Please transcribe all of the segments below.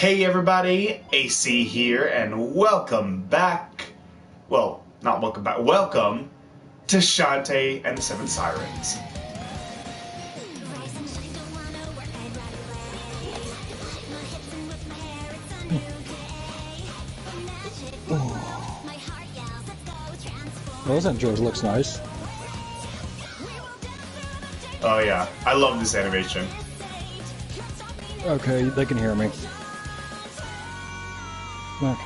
Hey everybody, AC here, and welcome back. Well, not welcome back. Welcome to Shantae and the Seven Sirens. Well, this intro looks nice. Oh yeah, I love this animation. Okay, they can hear me. Okay.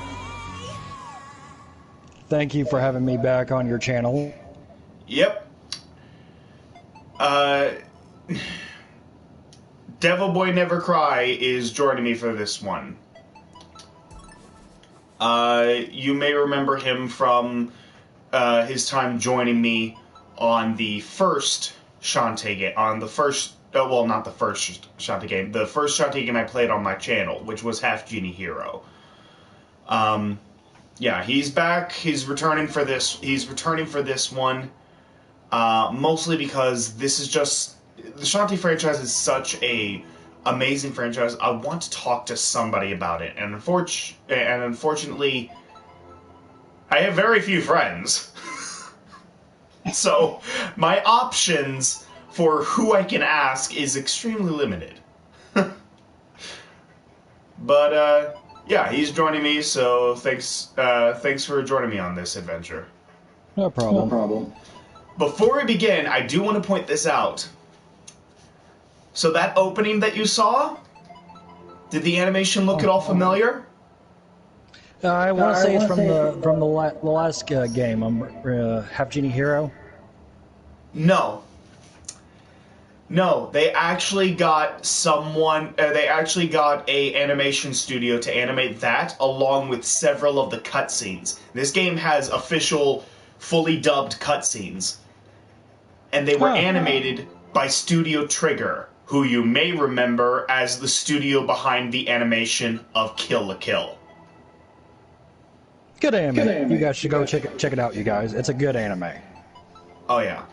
Thank you for having me back on your channel. Yep. DevilBoyNeverCry is joining me for this one. You may remember him from his time joining me on the first Shantae game, on the first, well, not the first Shantae game, the first Shantae game I played on my channel, which was Half Genie Hero. Yeah, he's back. He's returning for this. He's returning for this one, mostly because this is just the Shantae franchise is such a amazing franchise. I want to talk to somebody about it, and unfortunately, I have very few friends. So my options for who I can ask is extremely limited. But yeah, he's joining me, so thanks for joining me on this adventure. No problem. No problem. Before we begin, I do want to point this out. So that opening that you saw, did the animation look at all familiar? I want to say it's from the last game, Half Genie Hero. No. No, they actually got someone. They actually got a animation studio to animate that, along with several of the cutscenes. This game has official, fully dubbed cutscenes, and they were animated by Studio Trigger, who you may remember as the studio behind the animation of Kill la Kill. Good anime. You guys should go check it out, you guys. It's a good anime. Oh yeah.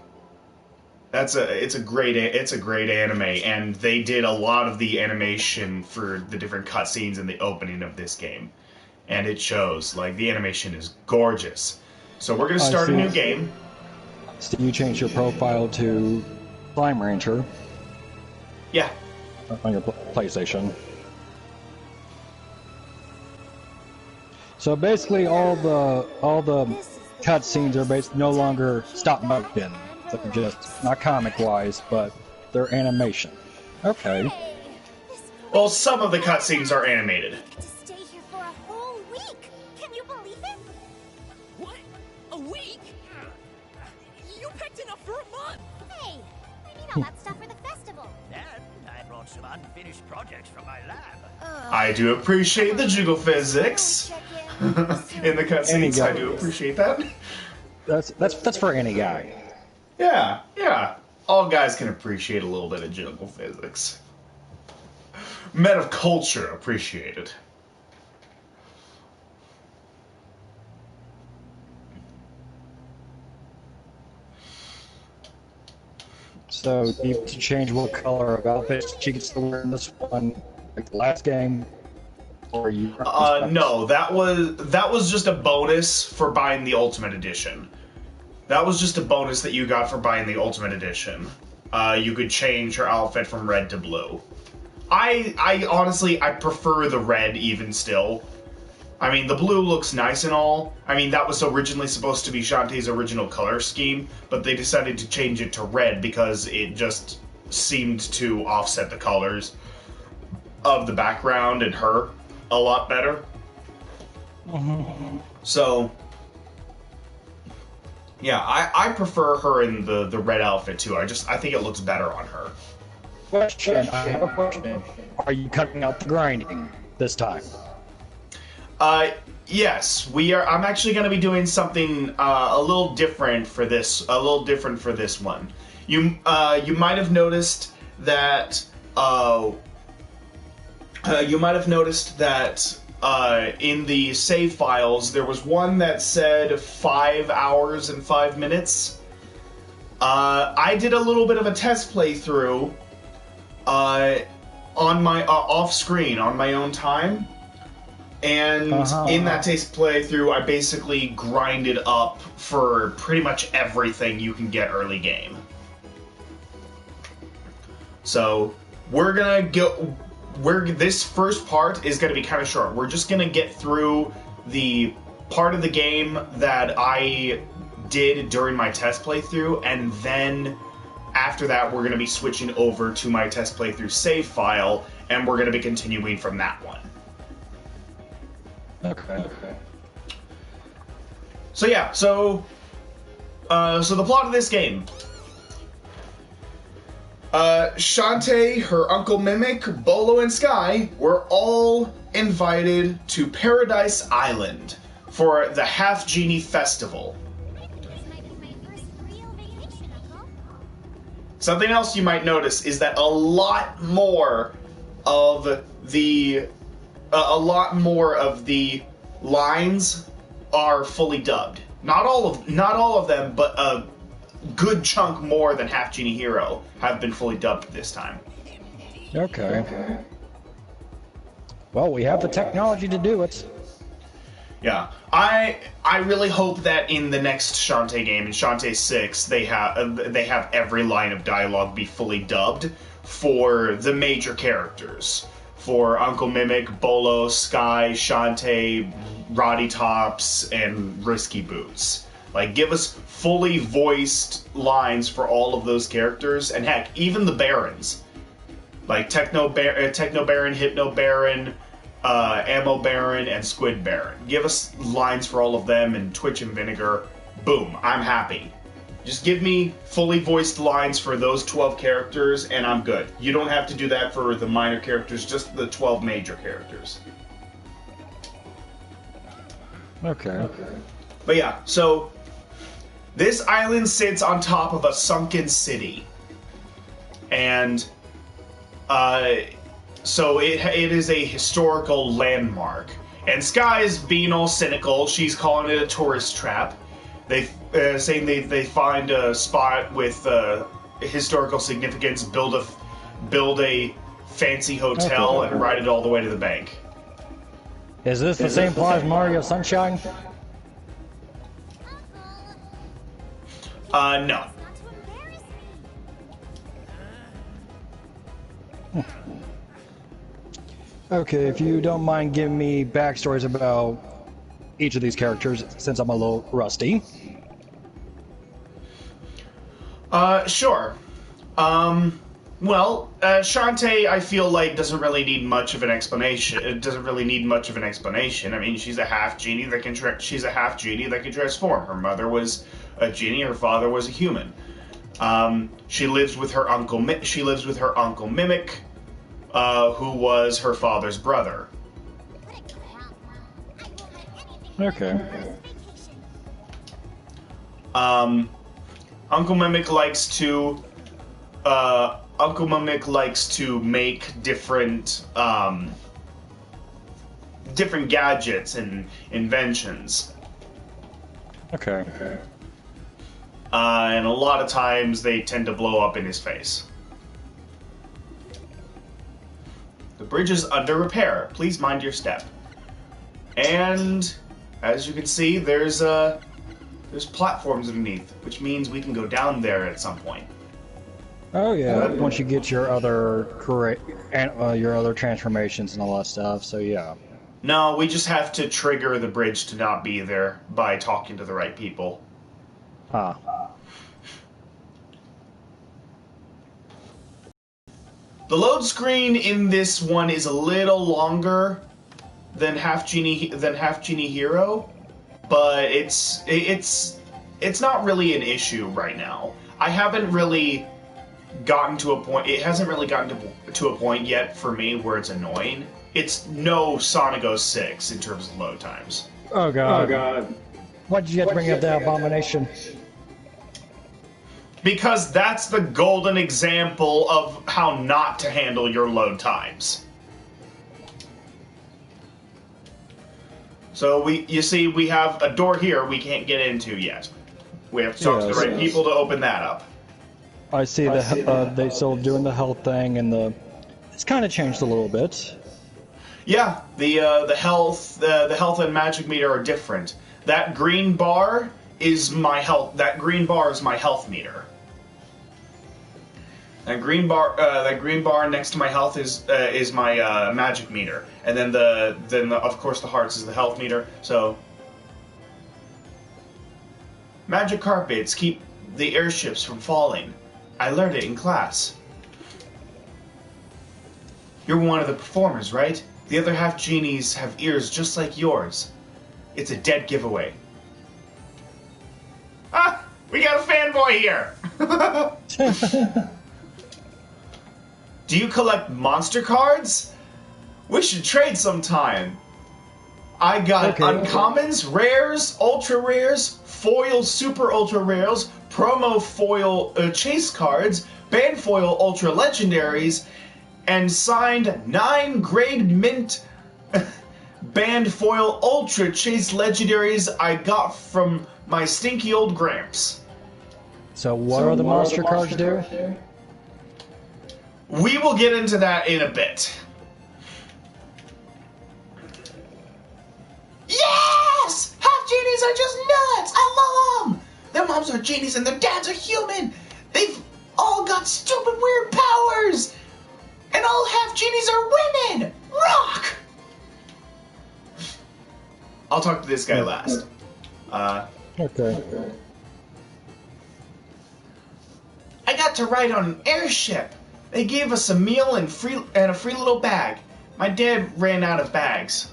It's a great anime, and they did a lot of the animation for the different cutscenes in the opening of this game, and it shows. Like, the animation is gorgeous. So we're gonna start a new game. So you changed your profile to Slime Rancher. Yeah. On your PlayStation. So basically, all the cutscenes are basically no longer stop motion. They're just not comic-wise, but they're animation. Okay. Well, some of the cutscenes are animated. To stay here for a whole week. Can you believe it? What? A week? You picked enough for a month. Hey, I need all that stuff for the festival. And I brought some unfinished projects from my lab. I do appreciate the jiggle physics in the cutscenes. I do appreciate that. That's for any guy. Yeah, yeah. All guys can appreciate a little bit of jiggle physics. Men of culture appreciate it. So you need to change what color of outfit she gets to wear in this one, like the last game, or you? No, that was just a bonus for buying the Ultimate Edition. That was just a bonus that you got for buying the Ultimate Edition. You could change her outfit from red to blue. I honestly, I prefer the red even still. I mean, the blue looks nice and all. I mean, that was originally supposed to be Shantae's original color scheme, but they decided to change it to red because it just seemed to offset the colors of the background and her a lot better. So, yeah, I prefer her in the red outfit too. I think it looks better on her. Question. I have a question. Are you cutting out the grinding this time? Yes, we are. I'm actually going to be doing something a little different for this. One. You might have noticed that. In the save files, there was one that said 5 hours and 5 minutes. I did a little bit of a test playthrough on my off screen on my own time, And in that taste playthrough, I basically grinded up for pretty much everything you can get early game. So we're gonna go. This first part is gonna be kind of short. We're just gonna get through the part of the game that I did during my test playthrough, and then after that, we're gonna be switching over to my test playthrough save file, and we're gonna be continuing from that one. Okay. So yeah, so the plot of this game. Shantae, her Uncle Mimic, Bolo, and Sky were all invited to Paradise Island for the Half Genie Festival. This might be my first real vacation, Uncle. Something else you might notice is that a lot more of the lines are fully dubbed. Not all of them, but a good chunk more than Half Genie Hero have been fully dubbed this time. Okay. Well, we have the technology to do it. Yeah, I really hope that in the next Shantae game, in Shantae 6, they have every line of dialogue be fully dubbed for the major characters. For Uncle Mimic, Bolo, Sky, Shantae, Roddy Tops, and Risky Boots. Like, give us fully voiced lines for all of those characters, and heck, even the Barons. Like Techno Baron, Hypno Baron, Ammo Baron, and Squid Baron. Give us lines for all of them, and Twitch and Vinegar. Boom, I'm happy. Just give me fully voiced lines for those 12 characters, and I'm good. You don't have to do that for the minor characters, just the 12 major characters. Okay. But yeah, so this island sits on top of a sunken city. And so it is a historical landmark. And Sky's being all cynical. She's calling it a tourist trap. Saying they find a spot with historical significance, build a fancy hotel, and ride it all the way to the bank. Is this the same plot as Mario Sunshine? No. Not to embarrass me. Okay, if you don't mind giving me backstories about each of these characters, since I'm a little rusty. Sure. Well, Shantae, I feel like, doesn't really need much of an explanation. It doesn't really need much of an explanation. I mean, she's a half genie that can transform. Her mother was a genie. Her father was a human. She lives with her uncle. She lives with her Uncle Mimic, who was her father's brother. Okay. Uncle Mimic likes to make different gadgets and inventions. Okay. And a lot of times they tend to blow up in his face. The bridge is under repair. Please mind your step. And as you can see, there's platforms underneath, which means we can go down there at some point. Oh yeah, once you get your other your other transformations and all that stuff. So yeah. No, we just have to trigger the bridge to not be there by talking to the right people. Ah. The load screen in this one is a little longer than Half Genie Hero, but it's not really an issue right now. I haven't really gotten to a point. It hasn't really gotten to a point yet for me where it's annoying. It's no Sonic 06 in terms of load times. Oh god. Oh god. Why did you have to bring up that abomination? Because that's the golden example of how not to handle your load times. So you see, we have a door here we can't get into yet. We have to talk to the right people to open that up. I see they still doing the health thing, and it's kind of changed a little bit. Yeah, the health and magic meter are different. That green bar is my health. That green bar is my health meter. That green bar next to my health is my magic meter, and then of course the hearts is the health meter. So magic carpets keep the airships from falling. I learned it in class. You're one of the performers, right? The other half genies have ears just like yours. It's a dead giveaway. Ah! We got a fanboy here! Do you collect monster cards? We should trade sometime. I got uncommons, rares, ultra rares, foil super ultra rares, promo foil chase cards, band foil ultra legendaries, and signed 9 grade mint band foil ultra chase legendaries I got from my stinky old gramps. So what are the monster cards do? We will get into that in a bit. Yes! Half genies are just nuts! I love them! Their moms are genies and their dads are human! They've all got stupid weird powers! And all half genies are women! Rock! I'll talk to this guy last. Okay. I got to ride on an airship. They gave us a meal and a free little bag. My dad ran out of bags.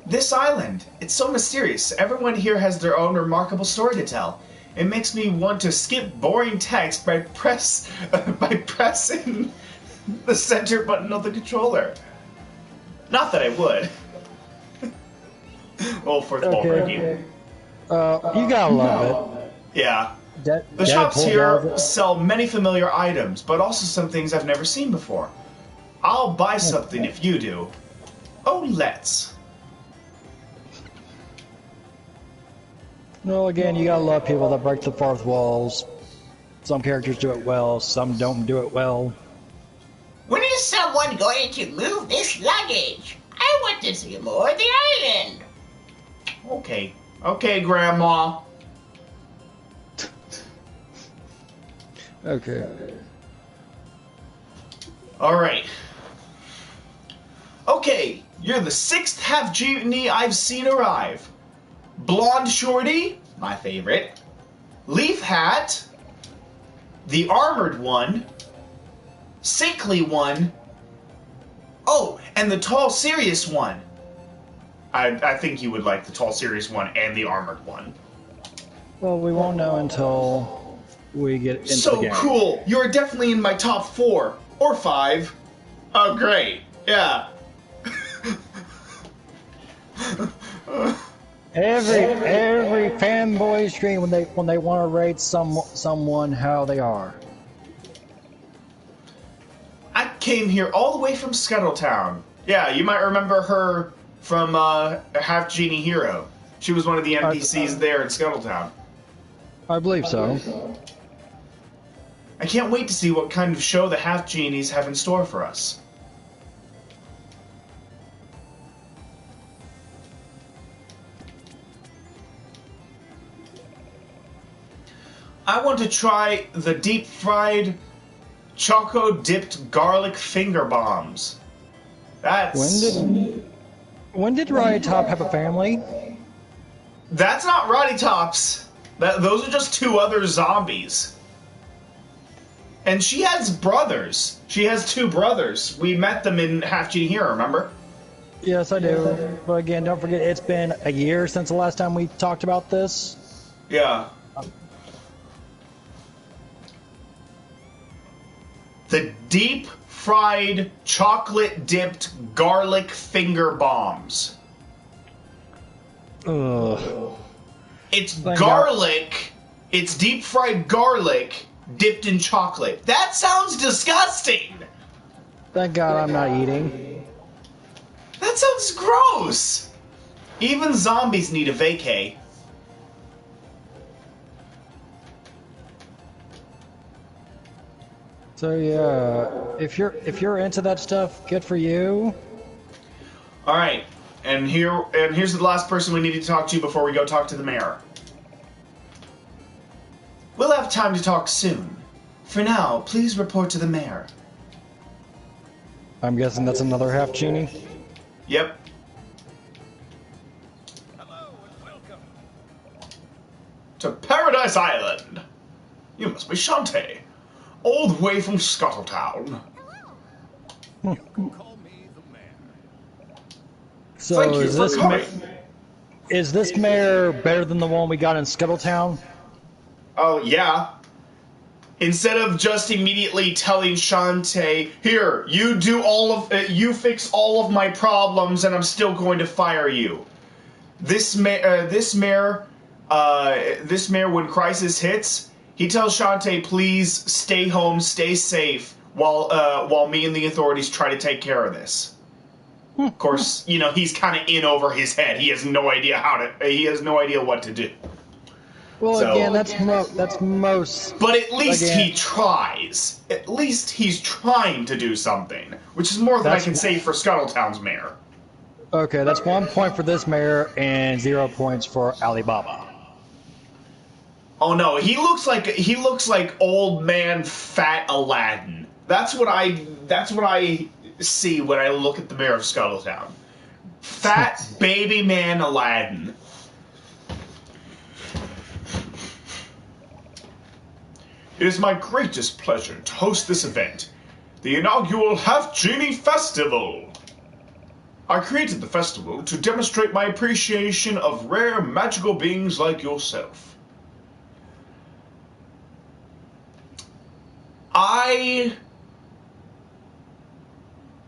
This island, it's so mysterious. Everyone here has their own remarkable story to tell. It makes me want to skip boring text by pressing the center button of the controller. Not that I would. Oh, fourth wall breaking. You gotta love it. Yeah. The shops here sell many familiar items, but also some things I've never seen before. I'll buy something if you do. Oh, let's. Well, again, you gotta love people that break the fourth walls. Some characters do it well, some don't do it well. When is someone going to move this luggage? I want to see more of the island. Okay. Okay, Grandma. Okay. Alright. Okay, you're the 6th half genie I've seen arrive. Blonde Shorty, my favorite. Leaf Hat. The Armored One. Sickly One. Oh, and the Tall Serious One. I think you would like the Tall Serious One and the Armored One. Well, we won't know until we get into the game. So cool! You're definitely in my top 4 or 5. Oh, great! Yeah. Every fanboy stream when they want to rate someone how they are. I came here all the way from Scuttletown. Yeah, you might remember her from Half Genie Hero. She was one of the NPCs there in Scuttletown. I believe so. I can't wait to see what kind of show the Half Genies have in store for us. I want to try the deep-fried, choco-dipped garlic finger bombs. That's... When did Roddy Top have a family? That's not Roddy Tops. Those are just 2 other zombies. And she has brothers. She has 2 brothers. We met them in Half Genie Hero, remember? Yes, I do. But again, don't forget, it's been a year since the last time we talked about this. Yeah. The deep-fried, chocolate-dipped garlic finger bombs. Ugh. It's garlic. It's deep-fried garlic dipped in chocolate. That sounds disgusting. Thank God I'm not eating. That sounds gross. Even zombies need a vacay. So yeah, if you're into that stuff, good for you. All right, and here's the last person we need to talk to before we go talk to the mayor. We'll have time to talk soon. For now, please report to the mayor. I'm guessing that's another half genie. Yep. Hello and welcome. To Paradise Island. You must be Shantae, all the way from Scuttletown. You can call me the mayor. So Thank you for coming. Is this mayor better than the one we got in Scuttletown? Oh, yeah. Instead of just immediately telling Shantae, here, you fix all of my problems and I'm still going to fire you. This mayor, when crisis hits, he tells Shantae, please stay home, stay safe, while me and the authorities try to take care of this. Of course, he's kind of in over his head. He has no idea what to do. Well, So, again, that's most. But at least again, he tries. At least he's trying to do something, which is more than I can say for Scuttletown's mayor. Okay, that's 1 point for this mayor and 0 points for Alibaba. Oh no, he looks like old man fat Aladdin. That's what I see when I look at the mayor of Scuttletown. Fat baby man Aladdin. It is my greatest pleasure to host this event, the inaugural Half Genie Festival. I created the festival to demonstrate my appreciation of rare magical beings like yourself.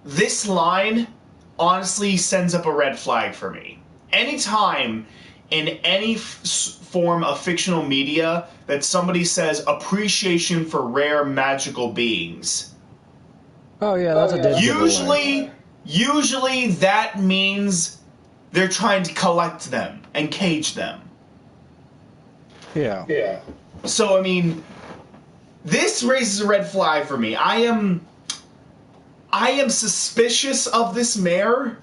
This line honestly sends up a red flag for me. Anytime in any form of fictional media that somebody says appreciation for rare magical beings. Oh yeah, that's a dead Usually that means they're trying to collect them and cage them. Yeah. So, I mean, this raises a red flag for me. I am suspicious of this mayor,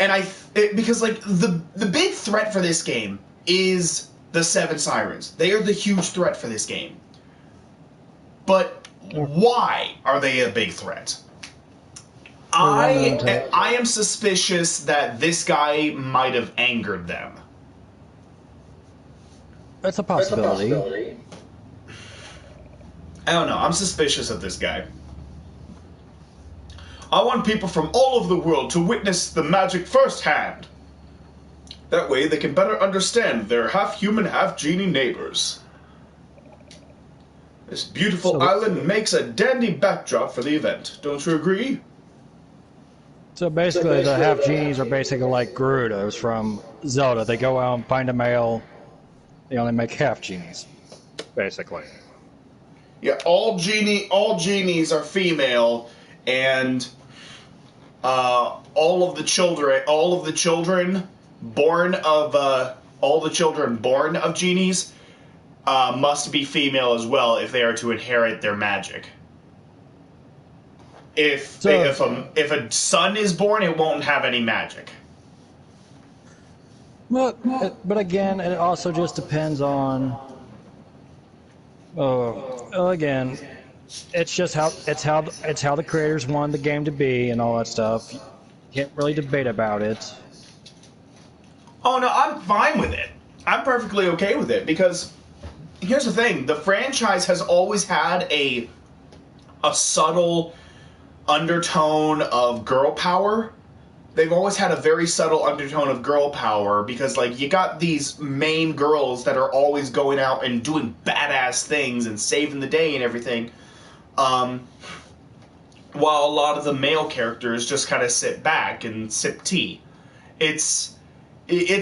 and because like the big threat for this game is the 7 Sirens. They are the huge threat for this game. But why are they a big threat? I am suspicious that this guy might have angered them. That's a possibility. I don't know. I'm suspicious of this guy. I want people from all over the world to witness the magic firsthand. That way they can better understand their half-human, half-genie neighbors. This beautiful island makes a dandy backdrop for the event. Don't you agree? So basically, the half genies are basically like Gerudos from Zelda. They go out and find a male. They only make half genies, basically. Yeah, all genies are female, and all of the children born of genies must be female as well if they are to inherit their magic. If a son is born, it won't have any magic. But again, it also just depends on. Again, it's just how the creators wanted the game to be and all that stuff. You can't really debate about it. Oh no, I'm fine with it. I'm perfectly okay with it because here's the thing: the franchise has always had a subtle undertone of girl power. They've always had a very subtle undertone of girl power because, like, you got these main girls that are always going out and doing badass things and saving the day and everything, while a lot of the male characters just kind of sit back and sip tea. It's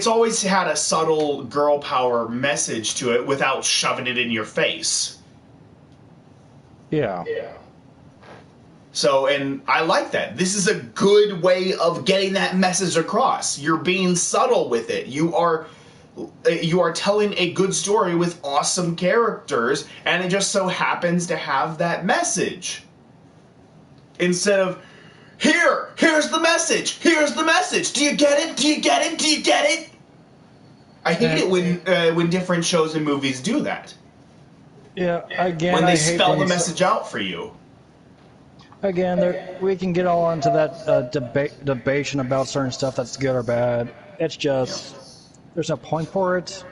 always had a subtle girl power message to it without shoving it in your face. Yeah. So, and I like that. This is a good way of getting that message across. You're being subtle with it. You are telling a good story with awesome characters, and it just so happens to have that message. Instead of, here's the message, do you get it, do you get it, do you get it? I hate it when different shows and movies do that. Yeah, again, when they I hate spell the things- message out for you. Again, we can get all into that debation about certain stuff that's good or bad. It's just, there's no point for it.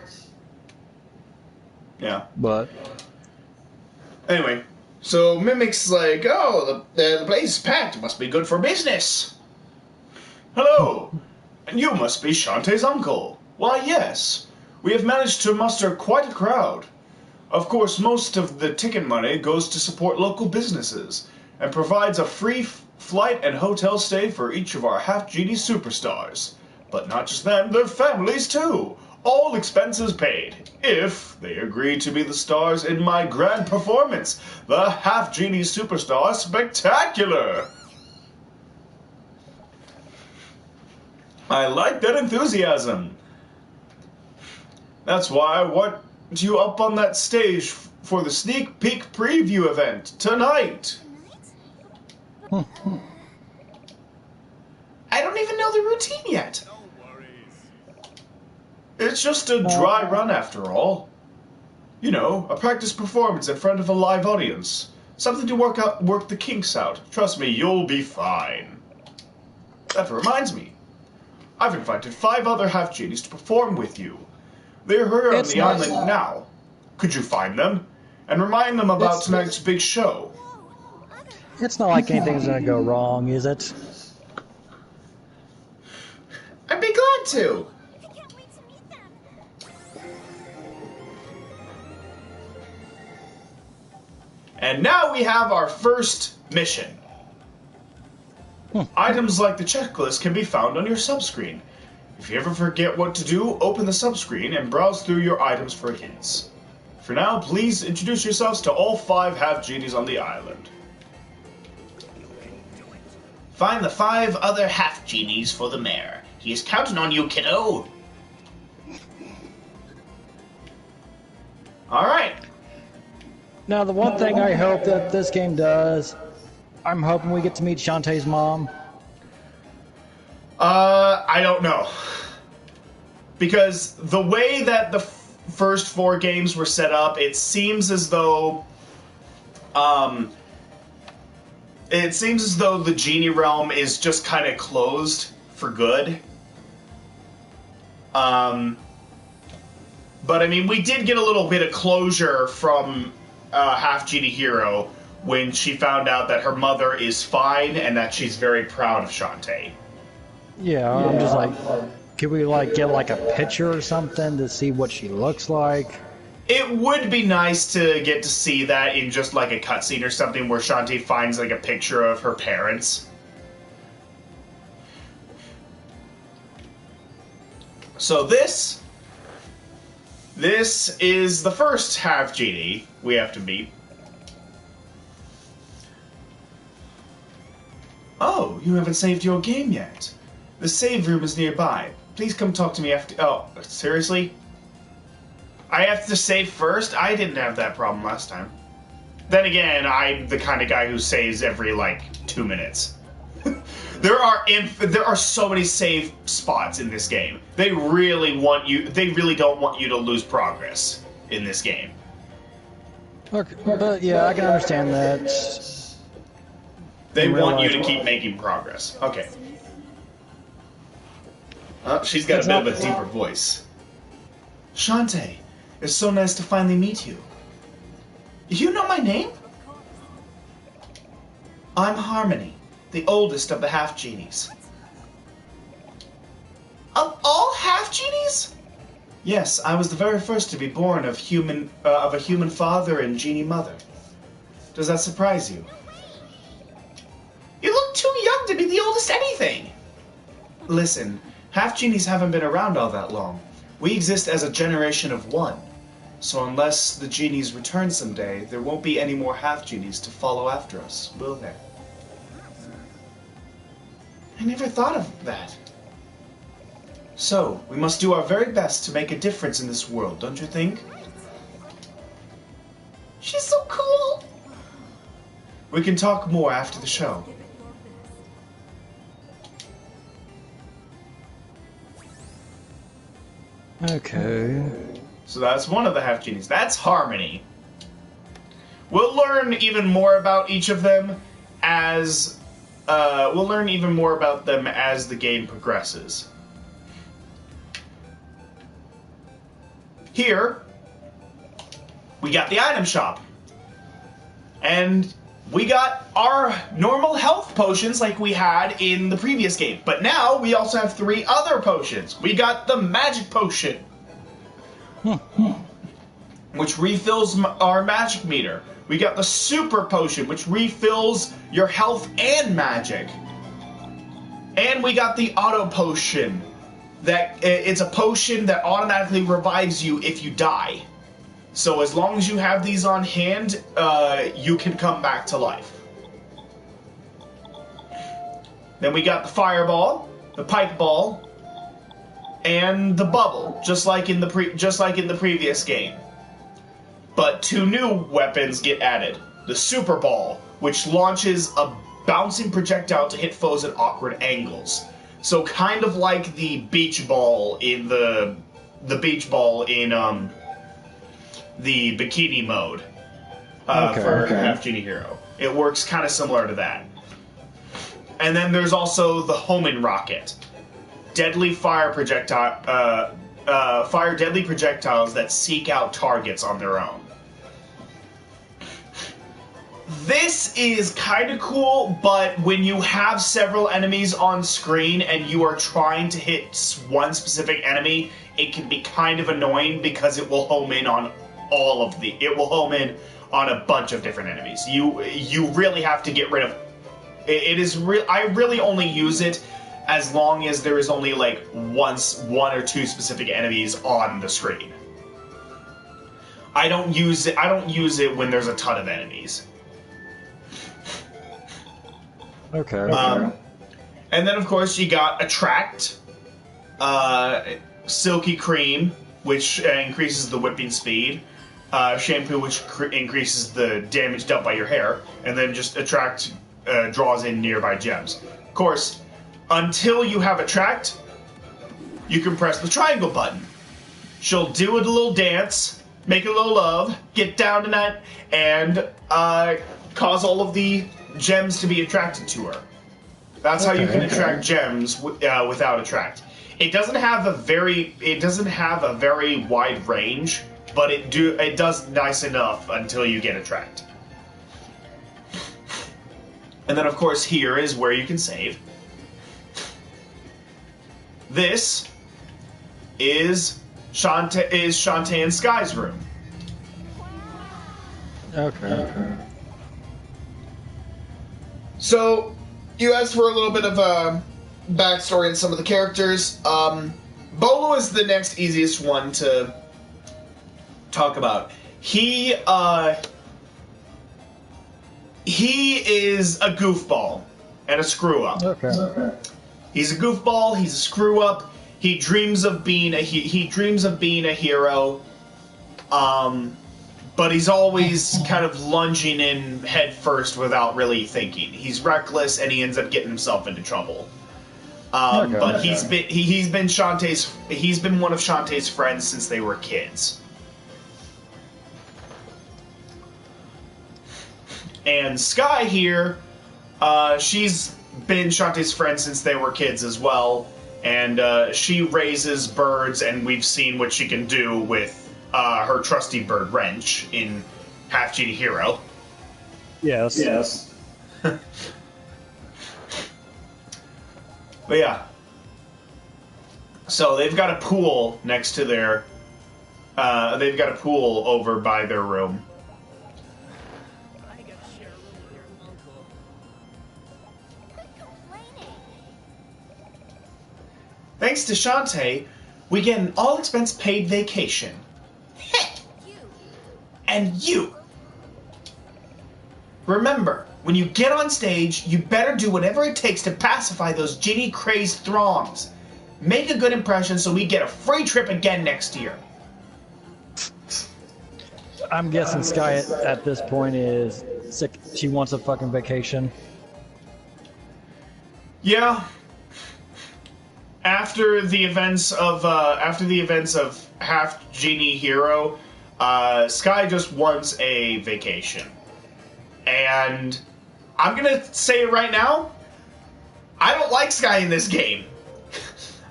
Yeah. But anyway, so Mimic's like, oh, the place is packed. It must be good for business. Hello, and you must be Shantae's uncle. Why, yes. We have managed to muster quite a crowd. Of course, most of the ticket money goes to support local businesses and provides a free flight and hotel stay for each of our half-genie superstars. But not just them, their families too. All expenses paid, if they agree to be the stars in my grand performance, the Half-Genie Superstar Spectacular. I like that enthusiasm. That's why I want you up on that stage for the sneak peek preview event tonight. Tonight? I don't even know the routine yet. No worries. It's just a dry run after all. You know, a practice performance in front of a live audience. Something to work the kinks out. Trust me, you'll be fine. That reminds me. I've invited 5 other half-genies to perform with you. They're here on the island now. Could you find them? And remind them about tonight's big show. it's not like anything's gonna go wrong, is it? I'd be glad to. I can't wait to meet them. And now we have our first mission. Items like the checklist can be found on your subscreen. If you ever forget what to do, open the subscreen and browse through your items for hints. For now, please introduce yourselves to all 5 half-genies on the island. Find the 5 other half-genies for the mayor. He is counting on you, kiddo. Alright. Now, the one thing I hope that this game does, I'm hoping we get to meet Shantae's mom. I don't know. Because the way that the first 4 games were set up, it seems as though the genie realm is just kind of closed for good. But I mean, we did get a little bit of closure from Half Genie Hero when she found out that her mother is fine and that she's very proud of Shantae. Yeah, I'm just like, could we like get like a picture or something to see what she looks like? It would be nice to get to see that in just like a cutscene or something where Shantae finds like a picture of her parents. So this is the first half genie we have to meet. Oh, you haven't saved your game yet. The save room is nearby. Please come talk to me after. Oh, seriously? I have to save first? I didn't have that problem last time. Then again, I'm the kind of guy who saves every, like, 2 minutes. There are so many save spots in this game. They really don't want you to lose progress in this game. Okay, but yeah, I can understand that. They In real want you life. to keep making progress. Okay. She's got a bit of a deeper voice. Shantae, it's so nice to finally meet you. You know my name? I'm Harmony, the oldest of the half-genies. Of all half-genies? Yes, I was the very first to be born of a human father and genie mother. Does that surprise you? You look too young to be the oldest anything. Listen, half-genies haven't been around all that long. We exist as a generation of 1. So unless the genies return someday, there won't be any more half-genies to follow after us, will there? I never thought of that. So, we must do our very best to make a difference in this world, don't you think? She's so cool. We can talk more after the show. Okay. So that's one of the half genies. That's Harmony. We'll learn even more about each of them as the game progresses. Here, we got the item shop. And we got our normal health potions like we had in the previous game. But now we also have 3 other potions. We got the magic potion, which refills our magic meter. We got the super potion, which refills your health and magic. And we got the auto potion. It's a potion that automatically revives you if you die. So as long as you have these on hand, you can come back to life. Then we got the fireball, the pike ball, and the bubble, just like in the previous game. But 2 new weapons get added. The super ball, which launches a bouncing projectile to hit foes at awkward angles. So kind of like the beach ball in the bikini mode for Half Genie Hero. It works kind of similar to that. And then there's also the homing rocket, deadly deadly projectiles that seek out targets on their own. This is kind of cool, but when you have several enemies on screen and you are trying to hit one specific enemy, it can be kind of annoying because it will home in on it will home in on a bunch of different enemies. You really have to get rid of I really only use it as long as there is only like one or two specific enemies on the screen. I don't use it when there's a ton of enemies. Okay. And then of course you got Attract, Silky Cream, which increases the whipping speed, Shampoo, which increases the damage dealt by your hair, and then just Attract draws in nearby gems. Of course, until you have Attract, you can press the triangle button. She'll do a little dance, make a little love, get down tonight, and cause all of the gems to be attracted to her. That's how you can attract gems without Attract. It doesn't have a very wide range, but it does nice enough until you get Attract. And then of course here is where you can save. This is Shantae and Sky's room. Okay. So, you asked for a little bit of a backstory on some of the characters. Bolo is the next easiest one to talk about. He is a goofball and a screw-up. Okay. He's a goofball. He's a screw-up. He dreams of being a hero. But he's always kind of lunging in head first without really thinking. He's reckless and he ends up getting himself into trouble. But he's been one of Shantae's friends since they were kids. And Sky here, she's been Shantae's friend since they were kids as well, and she raises birds, and we've seen what she can do with her trusty bird wrench in Half Genie Hero. Yes. But yeah. So they've got a pool next to their... they've got a pool over by their room. I gotta share a room with your uncle. Quit complaining. Thanks to Shantae, we get an all-expense-paid vacation. You. And you! Remember, when you get on stage, you better do whatever it takes to pacify those genie-crazed throngs. Make a good impression so we get a free trip again next year. I'm guessing Sky at this point is sick. She wants a fucking vacation. Yeah. After the events of Half Genie Hero, Sky just wants a vacation. And I'm gonna say it right now, I don't like Sky in this game.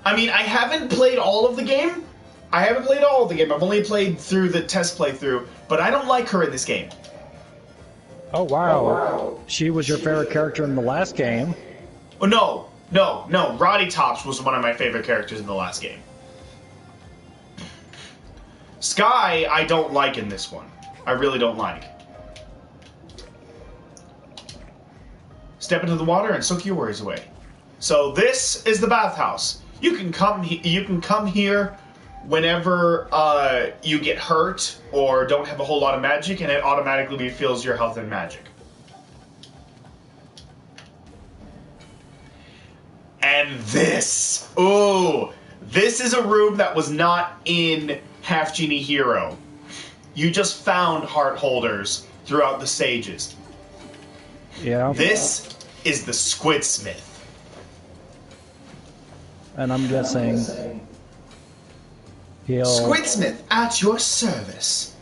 I mean, I haven't played all of the game. I've only played through the test playthrough, but I don't like her in this game. Oh wow. She was your favorite character in the last game. Oh, no. Roddy Tops was one of my favorite characters in the last game. Sky, I don't like in this one. I really don't like. Step into the water and soak your worries away. So this is the bathhouse. You can come here whenever you get hurt or don't have a whole lot of magic, and it automatically refills your health and magic. And this is a room that was not in Half Genie Hero. You just found heart holders throughout the stages. Yeah. This is the Squidsmith. And I'm guessing he'll... Squidsmith at your service.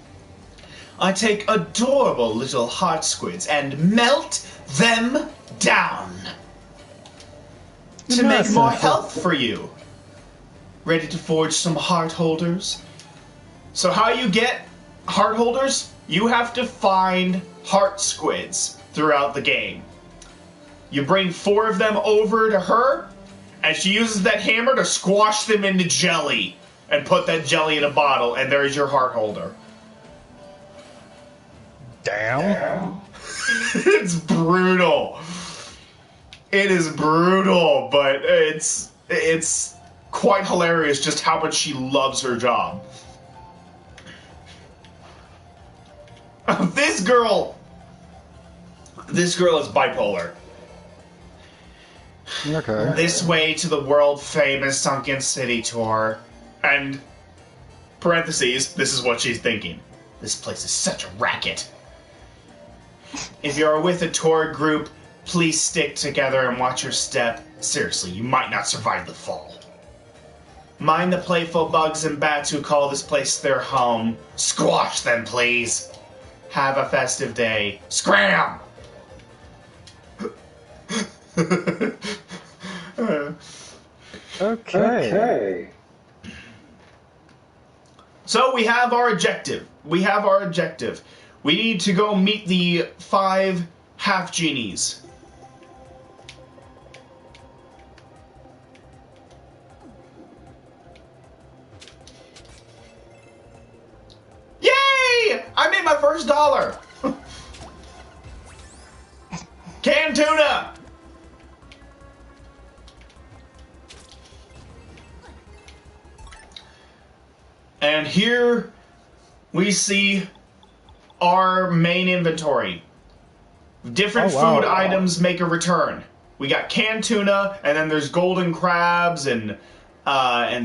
I take adorable little heart squids and melt them down. To make more health for you. Ready to forge some heart holders? So how you get heart holders? You have to find heart squids throughout the game. You bring 4 of them over to her, and she uses that hammer to squash them into jelly and put that jelly in a bottle, and there's your heart holder. Damn. It's brutal. It is brutal, but it's quite hilarious just how much she loves her job. This girl is bipolar. Okay. This way to the world-famous Sunken City tour. And, parentheses, this is what she's thinking. This place is such a racket. If you're with a tour group, please stick together and watch your step. Seriously, you might not survive the fall. Mind the playful bugs and bats who call this place their home. Squash them, please. Have a festive day. Scram! Okay. So we have our objective. We need to go meet the 5 half genies. Yay! I made my first $1. Canned tuna! And here we see our main inventory. Different food items make a return. We got canned tuna, and then there's golden crabs and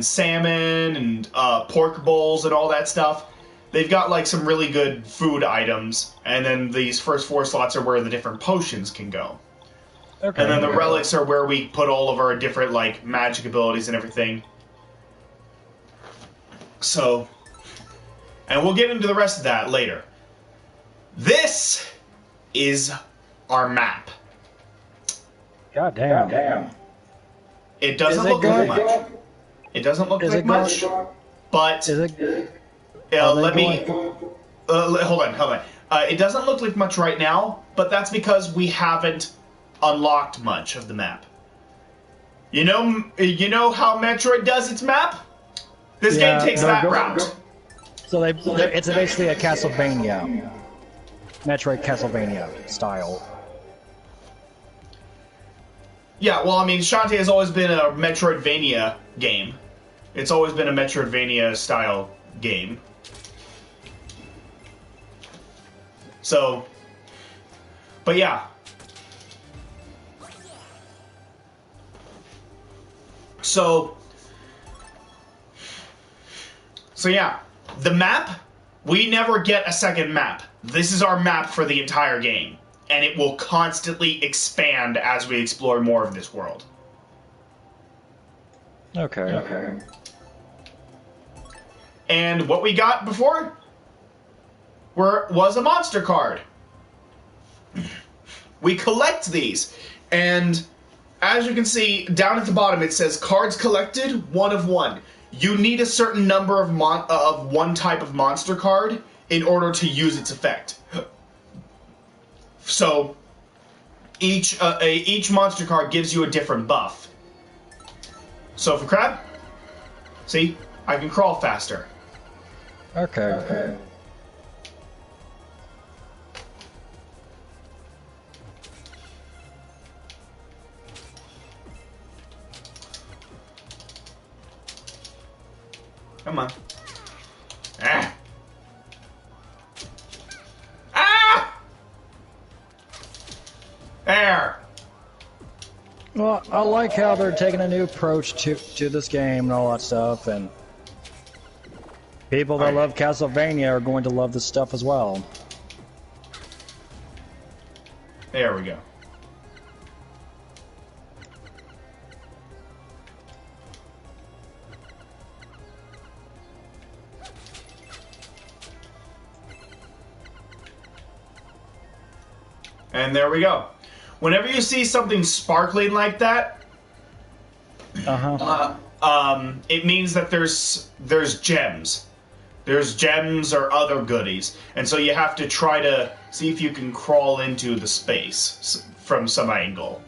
salmon and pork bowls and all that stuff. They've got like some really good food items, and then these first 4 slots are where the different potions can go. Okay. And then the relics are where we put all of our different like magic abilities and everything. So, and we'll get into the rest of that later. This is our map. God damn. It doesn't look like much. It doesn't look like much, but is it? Let me hold on. It doesn't look like much right now, but that's because we haven't unlocked much of the map. You know how Metroid does its map? This game takes that route. So it's basically a Castlevania, Metroid Castlevania style. Yeah, well, I mean, Shantae has always been a Metroidvania game. It's always been a Metroidvania style game. So, but yeah. So yeah, the map We never get a second map. This is our map for the entire game. And it will constantly expand as we explore more of this world. Okay. And what we got before was a monster card. We collect these, and as you can see down at the bottom, it says cards collected, 1 of 1. You need a certain number of one type of monster card in order to use its effect. So each monster card gives you a different buff. So for Crab, see, I can crawl faster. Okay. Come on. Ah! Ah! There! Well, I like how they're taking a new approach to this game and all that stuff, and people that love Castlevania are going to love this stuff as well. There we go. And there we go. Whenever you see something sparkling like that, it means that there's gems. There's gems or other goodies. And so you have to try to see if you can crawl into the space from some angle.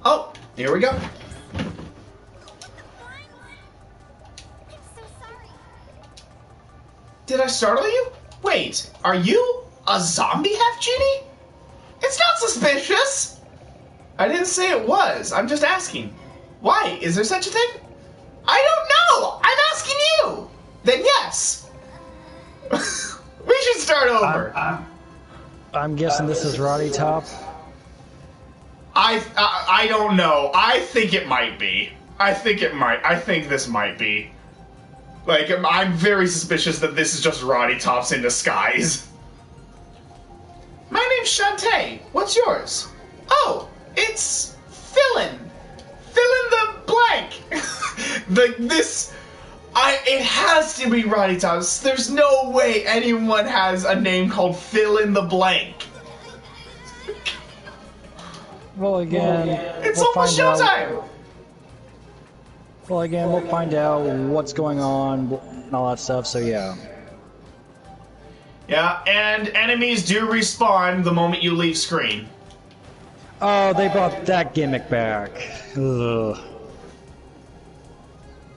Oh, here we go. Did I startle you? Wait, are you a zombie half-genie? It's not suspicious! I didn't say it was. I'm just asking. Why? Is there such a thing? I don't know! I'm asking you! Then yes! We should start over. I'm guessing this is Roddy Top. I don't know. I think it might be. I think this might be. Like, I'm very suspicious that this is just Roddy Tops in disguise. My name's Shantae. What's yours? Oh, it's Fill in the blank. It has to be Roddy Tops. There's no way anyone has a name called Fill in the blank. Well, again, It's almost showtime. Well, again, we'll find out what's going on and all that stuff, so yeah. Yeah, and enemies do respawn the moment you leave screen. Oh, they brought that gimmick back. Ugh.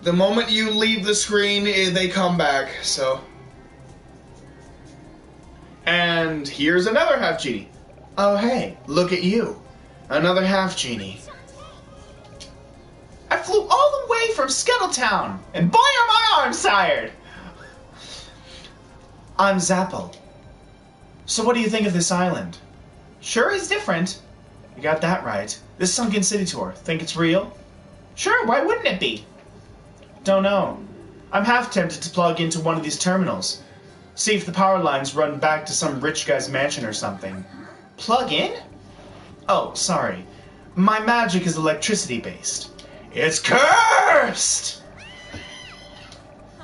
The moment you leave the screen, they come back, so. And here's another half-genie. Oh, hey, look at you. Another half-genie. I flew all the way from Skittletown, and boy are my arms tired! I'm Zapple. So what do you think of this island? Sure is different. You got that right. This sunken city tour, think it's real? Sure, why wouldn't it be? Don't know. I'm half tempted to plug into one of these terminals. See if the power lines run back to some rich guy's mansion or something. Plug in? Oh, sorry. My magic is electricity-based. It's cursed!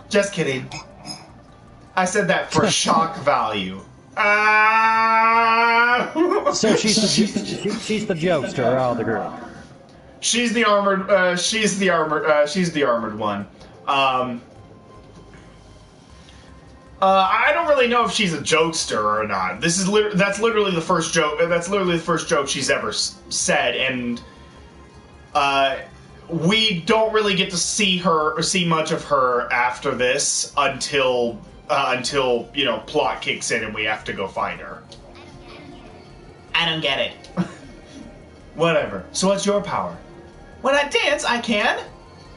Just kidding. I said that for shock value. So she's the jokester out of the group. She's the armored. She's the armored one. I don't really know if she's a jokester or not. That's literally the first joke. That's literally the first joke she's ever said, and we don't really get to see her or see much of her after this until you know, plot kicks in and we have to go find her. I don't get it. Whatever. So what's your power? When I dance, I can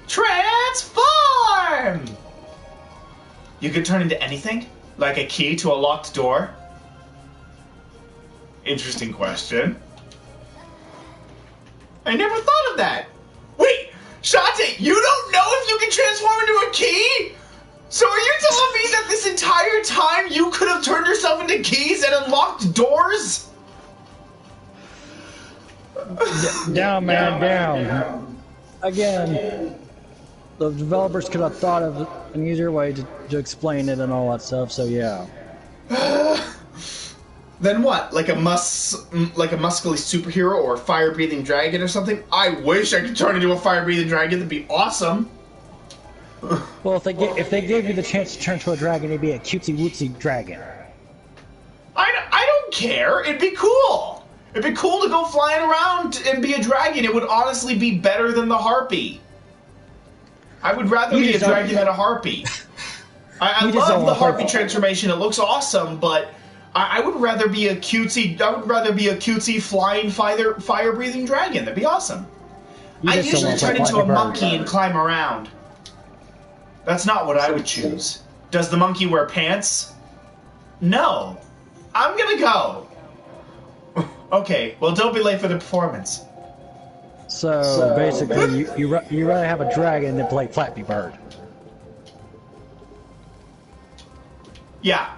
transform! You can turn into anything? Like a key to a locked door? Interesting question. I never thought of that! Wait! Shantae, you don't know if you can transform into a key? So are you telling me that this entire time you could have turned yourself into keys and unlocked doors? Down, man, down. Again, the developers could have thought of an easier way to explain it and all that stuff, so yeah. Then what? Like a muscly superhero or fire-breathing dragon or something? I wish I could turn into a fire-breathing dragon. That'd be awesome. Well, if they gave you the chance to turn to a dragon, it'd be a cutesy-wootsy dragon. I don't care. It'd be cool. It'd be cool to go flying around and be a dragon. It would honestly be better than the harpy. I would rather be a dragon than a harpy. I love the harpy transformation. It looks awesome, but I would rather be a cutesy. I would rather be a cutesy flying fire-breathing dragon. That'd be awesome. I usually turn into a monkey and climb around. That's not what I would choose. Does the monkey wear pants? No. I'm gonna go. Okay, well, don't be late for the performance. So basically, you rather have a dragon than play Flappy Bird. Yeah.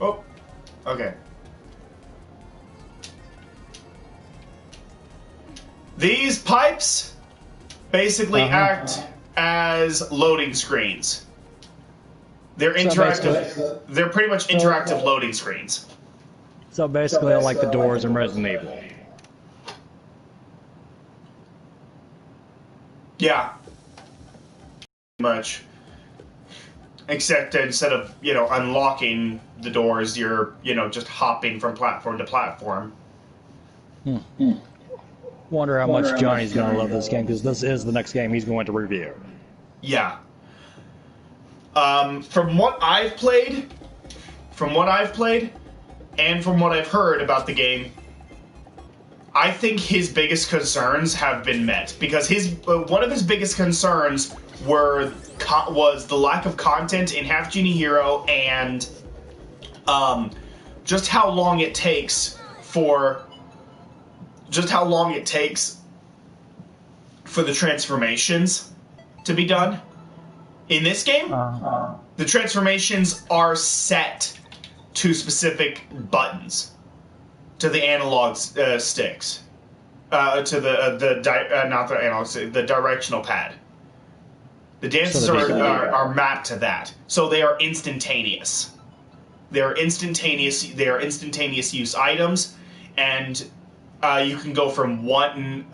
Oh, okay. These pipes basically act as loading screens. They're interactive. They're pretty much interactive loading screens. So basically, like the doors in Resident Evil. Yeah. Much. Except instead of, unlocking the doors, you're, just hopping from platform to platform. Wonder how much Johnny's going to love this game, because this is the next game he's going to review. Yeah. From what I've played, and from what I've heard about the game, I think his biggest concerns have been met, because one of his biggest concerns was the lack of content in Half Genie Hero and just how long it takes for the transformations to be done. In this game, the transformations are set to specific buttons, to the analog sticks, to the directional pad. The dances are mapped to that, so they are instantaneous. They are instantaneous use items, and you can go from one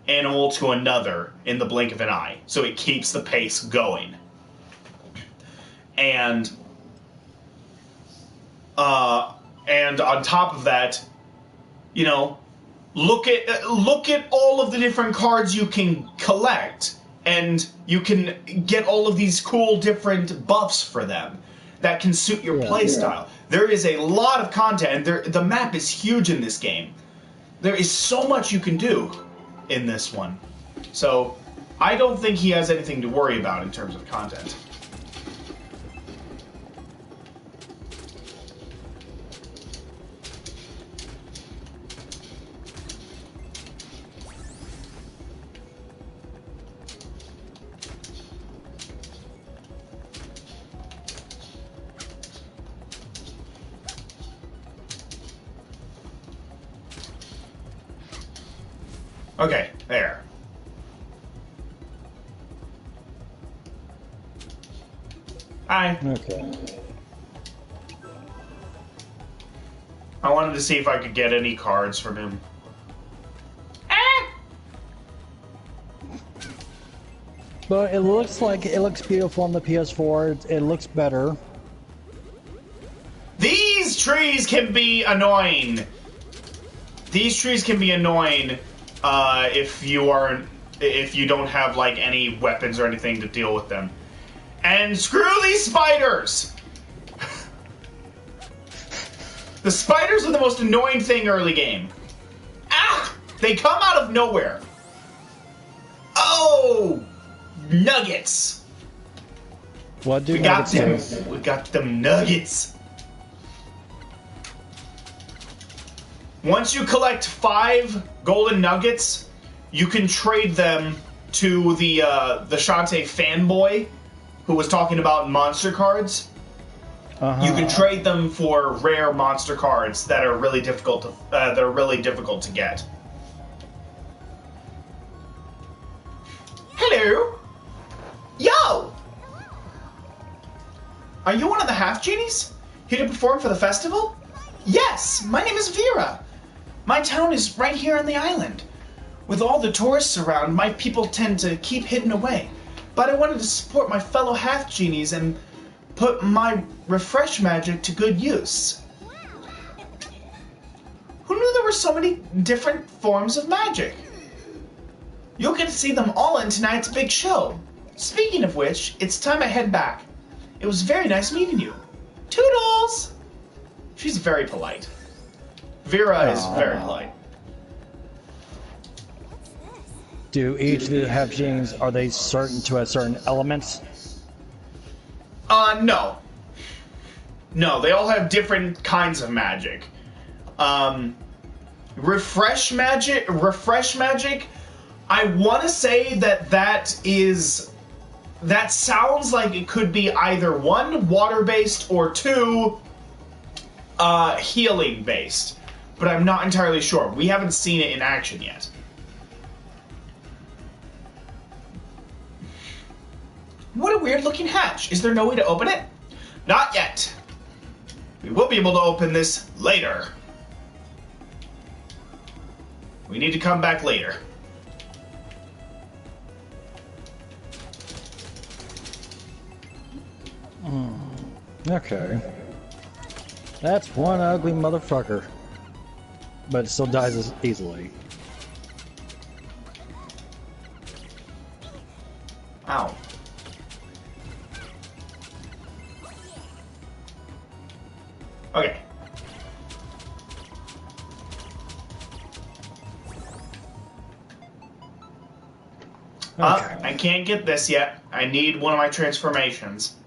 animal to another in the blink of an eye. So it keeps the pace going. And on top of that, look at all of the different cards you can collect, and you can get all of these cool different buffs for them that can suit your playstyle. There is a lot of content, and the map is huge in this game. There is so much you can do in this one. So I don't think he has anything to worry about in terms of content. Okay, there. Hi. Okay. I wanted to see if I could get any cards from him. But it looks beautiful on the PS4. It looks better. These trees can be annoying. If you don't have like any weapons or anything to deal with them. And screw these spiders! The spiders are the most annoying thing early game. Ah! They come out of nowhere. Oh! Nuggets. What do We got nuggets them. do? We got them nuggets. Once you collect 5 golden nuggets, you can trade them to the Shantae fanboy who was talking about monster cards. You can trade them for rare monster cards that are really difficult to get. Hello. Yo. Are you one of the half genies here to perform for the festival? Yes, my name is Vera. My town is right here on the island. With all the tourists around, my people tend to keep hidden away. But I wanted to support my fellow half genies and put my refresh magic to good use. Who knew there were so many different forms of magic? You'll get to see them all in tonight's big show. Speaking of which, it's time I head back. It was very nice meeting you. Toodles! She's very polite. Vera is very polite. Do each of the half genies, are they certain to a certain elements? No. No, they all have different kinds of magic. Refresh magic, I want to say that sounds like it could be either 1, water-based, or 2, healing-based. But I'm not entirely sure. We haven't seen it in action yet. What a weird-looking hatch. Is there no way to open it? Not yet. We will be able to open this later. We need to come back later. Okay. That's one ugly motherfucker. But it still dies as easily. Ow. Okay. I can't get this yet. I need one of my transformations.